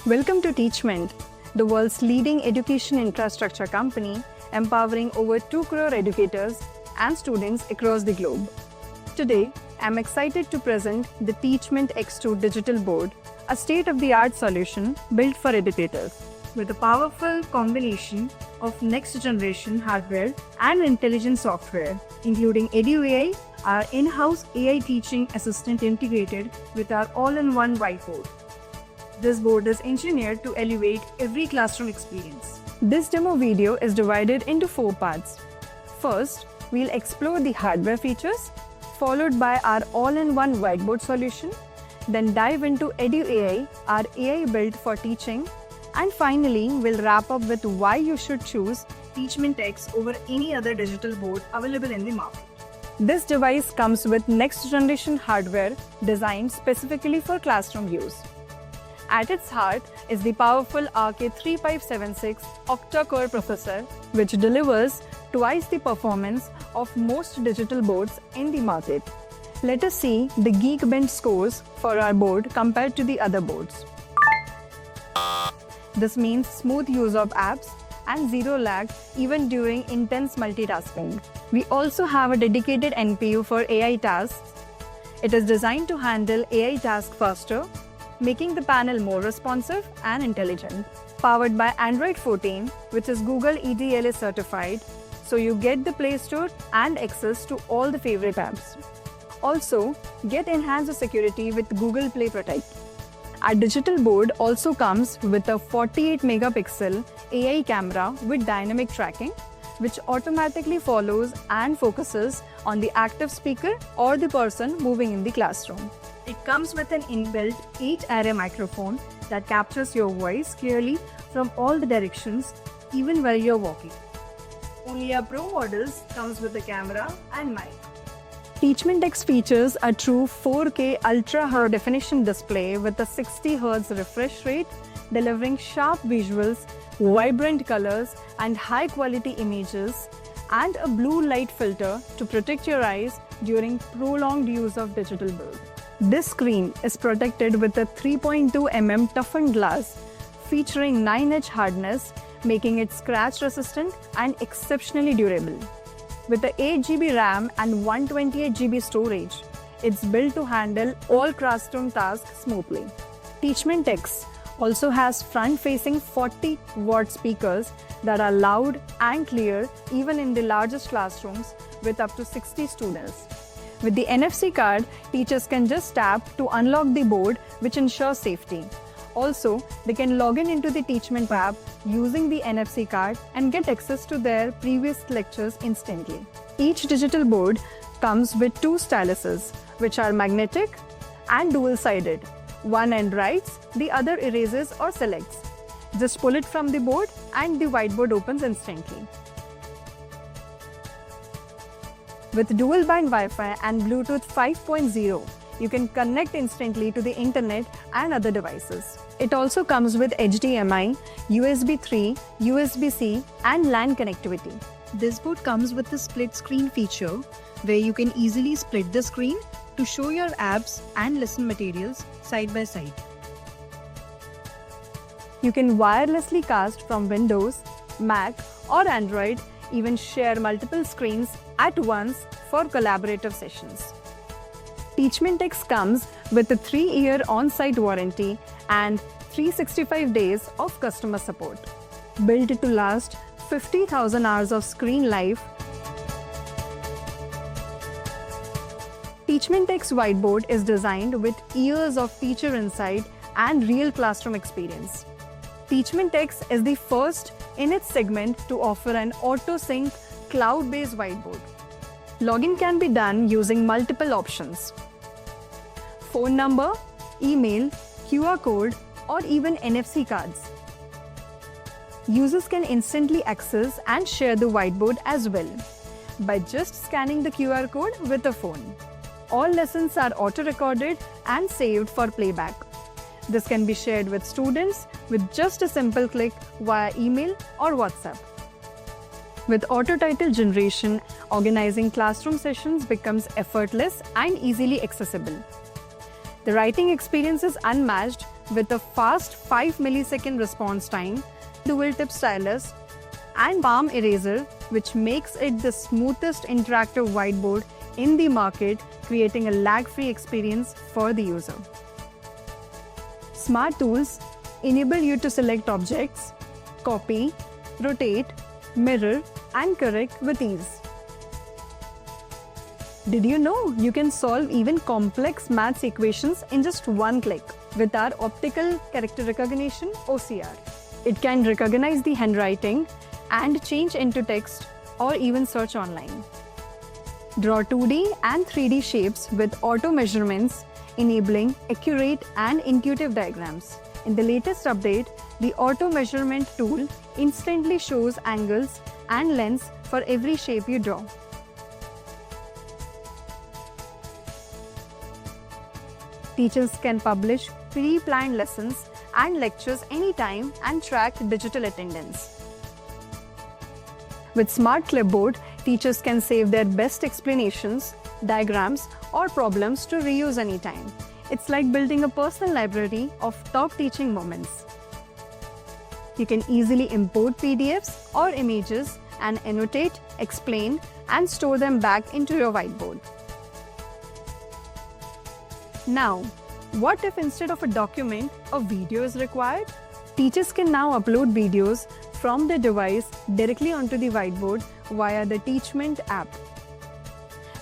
Welcome to Teachment, the world's leading education infrastructure company, empowering over 2 crore educators and students across the globe. Today, I'm excited to present the Teachment X2 Digital Board, a state-of-the-art solution built for educators. With a powerful combination of next-generation hardware and intelligent software, including EduAI, our in-house AI teaching assistant integrated with our all-in-one whiteboard. This board is engineered to elevate every classroom experience. This demo video is divided into 4 parts. First, we'll explore the hardware features, followed by our all-in-one whiteboard solution, then dive into EduAI, our AI built for teaching, and finally, we'll wrap up with why you should choose Teachment X over any other digital board available in the market. This device comes with next-generation hardware designed specifically for classroom use. At its heart is the powerful RK3576 octa-core processor, which delivers twice the performance of most digital boards in the market. Let us see the Geekbench scores for our board compared to the other boards. This means smooth use of apps and zero lag even during intense multitasking. We also have a dedicated NPU for AI tasks. It is designed to handle AI tasks faster, making the panel more responsive and intelligent. Powered by Android 14, which is Google ETLA certified, so you get the Play Store and access to all the favorite apps. Also, get enhanced security with Google Play Protect. Our digital board also comes with a 48-megapixel AI camera with dynamic tracking, which automatically follows and focuses on the active speaker or the person moving in the classroom. It comes with an inbuilt 8-array microphone that captures your voice clearly from all the directions, even while you're walking. Only our Pro models comes with a camera and mic. Teachment X features a true 4K ultra high definition display with a 60 Hz refresh rate, delivering sharp visuals, vibrant colors, and high-quality images, and a blue light filter to protect your eyes during prolonged use of digital board. This screen is protected with a 3.2 mm toughened glass, featuring 9H hardness, making it scratch-resistant and exceptionally durable. With the 8GB RAM and 128GB storage, it's built to handle all classroom tasks smoothly. Teachment X also has front-facing 40-watt speakers that are loud and clear even in the largest classrooms with up to 60 students. With the NFC card, teachers can just tap to unlock the board, which ensures safety. Also, they can log into the Teachment app using the NFC card and get access to their previous lectures instantly. Each digital board comes with 2 styluses, which are magnetic and dual-sided. One end writes, the other erases or selects. Just pull it from the board and the whiteboard opens instantly. With dual-band Wi-Fi and Bluetooth 5.0, you can connect instantly to the internet and other devices. It also comes with HDMI, USB 3, USB-C, and LAN connectivity. This board comes with the split screen feature, where you can easily split the screen to show your apps and lesson materials side by side. You can wirelessly cast from Windows, Mac, or Android, even share multiple screens at once for collaborative sessions. Teachment X comes with a 3-year on-site warranty and 365 days of customer support. Built to last 50,000 hours of screen life, Teachment X Whiteboard is designed with years of teacher insight and real classroom experience. Teachment X is the first in its segment to offer an auto-sync cloud-based whiteboard. Login can be done using multiple options: phone number, email, QR code, or even NFC cards. Users can instantly access and share the whiteboard as well by just scanning the QR code with a phone. All lessons are auto-recorded and saved for playback. This can be shared with students with just a simple click via email or WhatsApp. With auto title generation, organizing classroom sessions becomes effortless and easily accessible. The writing experience is unmatched with a fast 5 millisecond response time, dual tip stylus, and palm eraser, which makes it the smoothest interactive whiteboard in the market, creating a lag-free experience for the user. Smart tools enable you to select objects, copy, rotate, mirror, and correct with ease. Did you know you can solve even complex maths equations in just one click with our optical character recognition (OCR? It can recognize the handwriting and change into text or even search online. Draw 2D and 3D shapes with auto measurements, enabling accurate and intuitive diagrams. In the latest update, the auto measurement tool instantly shows angles and lengths for every shape you draw. Teachers can publish pre-planned lessons and lectures anytime and track digital attendance. With Smart Clipboard, teachers can save their best explanations, diagrams, or problems to reuse anytime. It's like building a personal library of top teaching moments. You can easily import PDFs or images and annotate, explain, and store them back into your whiteboard. Now, what if instead of a document, a video is required? Teachers can now upload videos from their device directly onto the whiteboard via the Teachment app.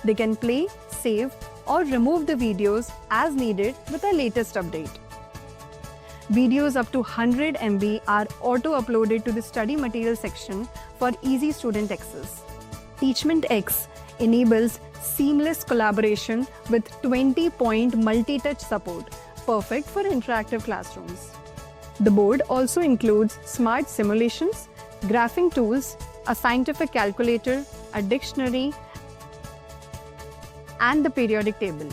They can play, save, or remove the videos as needed with the latest update. Videos up to 100 MB are auto-uploaded to the study material section for easy student access. Teachment X enables seamless collaboration with 20-point multi-touch support, perfect for interactive classrooms. The board also includes smart simulations, graphing tools, a scientific calculator, a dictionary, and the periodic table.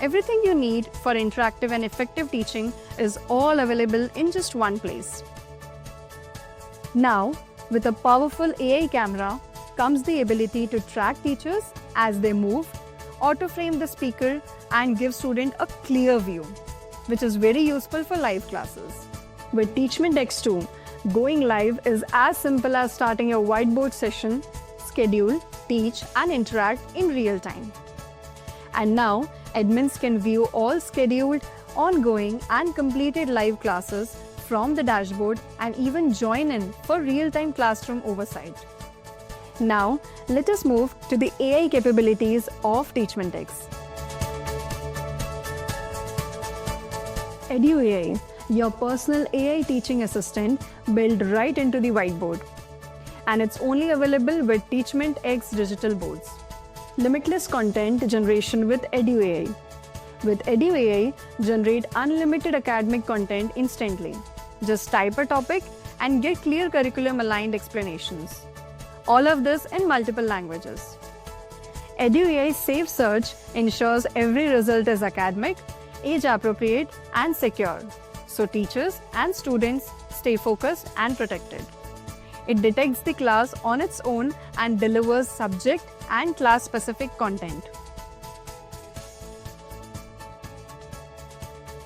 Everything you need for interactive and effective teaching is all available in just one place. Now, with a powerful AI camera comes the ability to track teachers as they move, auto-frame the speaker, and give students a clear view, which is very useful for live classes. With Teachment X2, going live is as simple as starting your whiteboard session, schedule, teach, and interact in real time. And now, admins can view all scheduled, ongoing, and completed live classes from the dashboard and even join in for real-time classroom oversight. Now, let us move to the AI capabilities of Teachment X. EduAI, your personal AI teaching assistant built right into the whiteboard. And it's only available with Teachment X digital boards. Limitless content generation with EduAI. With EduAI, generate unlimited academic content instantly. Just type a topic and get clear curriculum-aligned explanations. All of this in multiple languages. EduAI's safe search ensures every result is academic, age-appropriate, and secure, so teachers and students stay focused and protected. It detects the class on its own and delivers subject and class-specific content.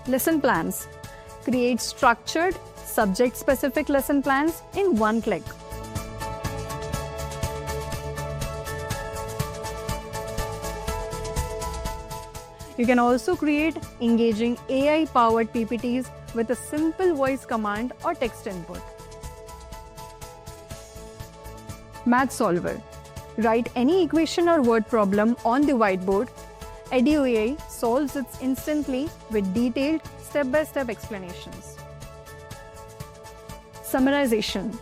Lesson plans. Create structured, subject-specific lesson plans in one click. You can also create engaging AI-powered PPTs with a simple voice command or text input. Math Solver. Write any equation or word problem on the whiteboard. EduAI solves it instantly with detailed step-by-step explanations. Summarization.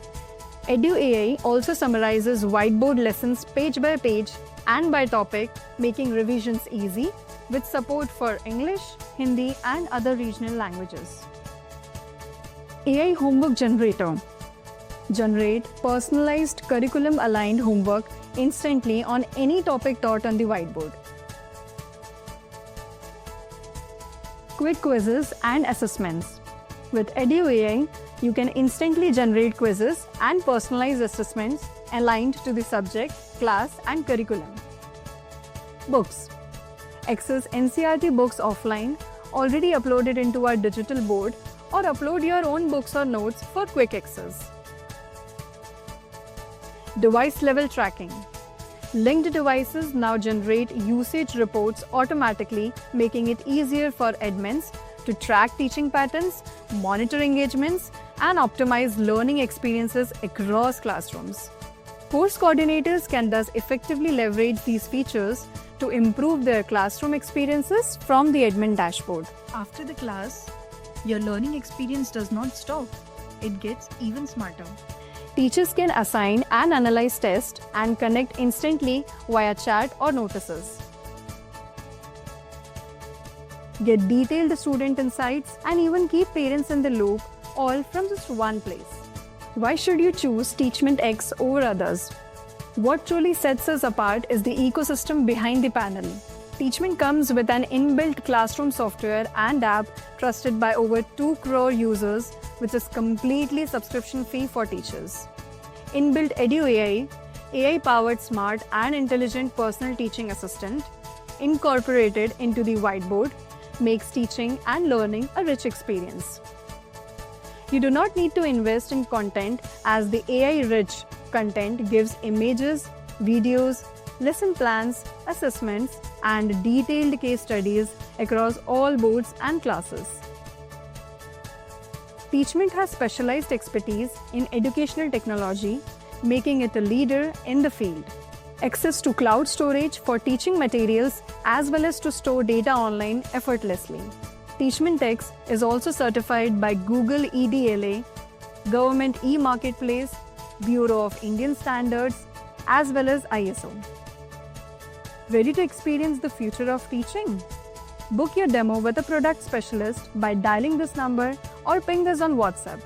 EduAI also summarizes whiteboard lessons page by page and by topic, making revisions easy, with support for English, Hindi, and other regional languages. AI Homework Generator. Generate personalized curriculum-aligned homework instantly on any topic taught on the whiteboard. Quick quizzes and assessments. With EduAI, you can instantly generate quizzes and personalized assessments aligned to the subject, class, and curriculum. Books. Access NCERT books offline already uploaded into our digital board, or upload your own books or notes for quick access. Device level tracking. Linked devices now generate usage reports automatically, making it easier for admins to track teaching patterns, monitor engagements, and optimize learning experiences across classrooms. Course coordinators can thus effectively leverage these features to improve their classroom experiences from the admin dashboard. After the class, your learning experience does not stop. It gets even smarter. Teachers can assign and analyze tests and connect instantly via chat or notices. Get detailed student insights and even keep parents in the loop, all from just one place. Why should you choose Teachment X over others? What truly sets us apart is the ecosystem behind the panel. Teachment comes with an inbuilt classroom software and app trusted by over 2 crore users, which is completely subscription-free for teachers. Inbuilt Edu AI, AI-powered smart and intelligent personal teaching assistant, incorporated into the whiteboard, makes teaching and learning a rich experience. You do not need to invest in content, as the AI-rich content gives images, videos, lesson plans, assessments, and detailed case studies across all boards and classes. Teachment has specialized expertise in educational technology, making it a leader in the field. Access to cloud storage for teaching materials as well as to store data online effortlessly. Teachment X is also certified by Google EDLA, Government e-Marketplace, Bureau of Indian Standards, as well as ISO. Ready to experience the future of teaching? Book your demo with a product specialist by dialing this number or ping us on WhatsApp.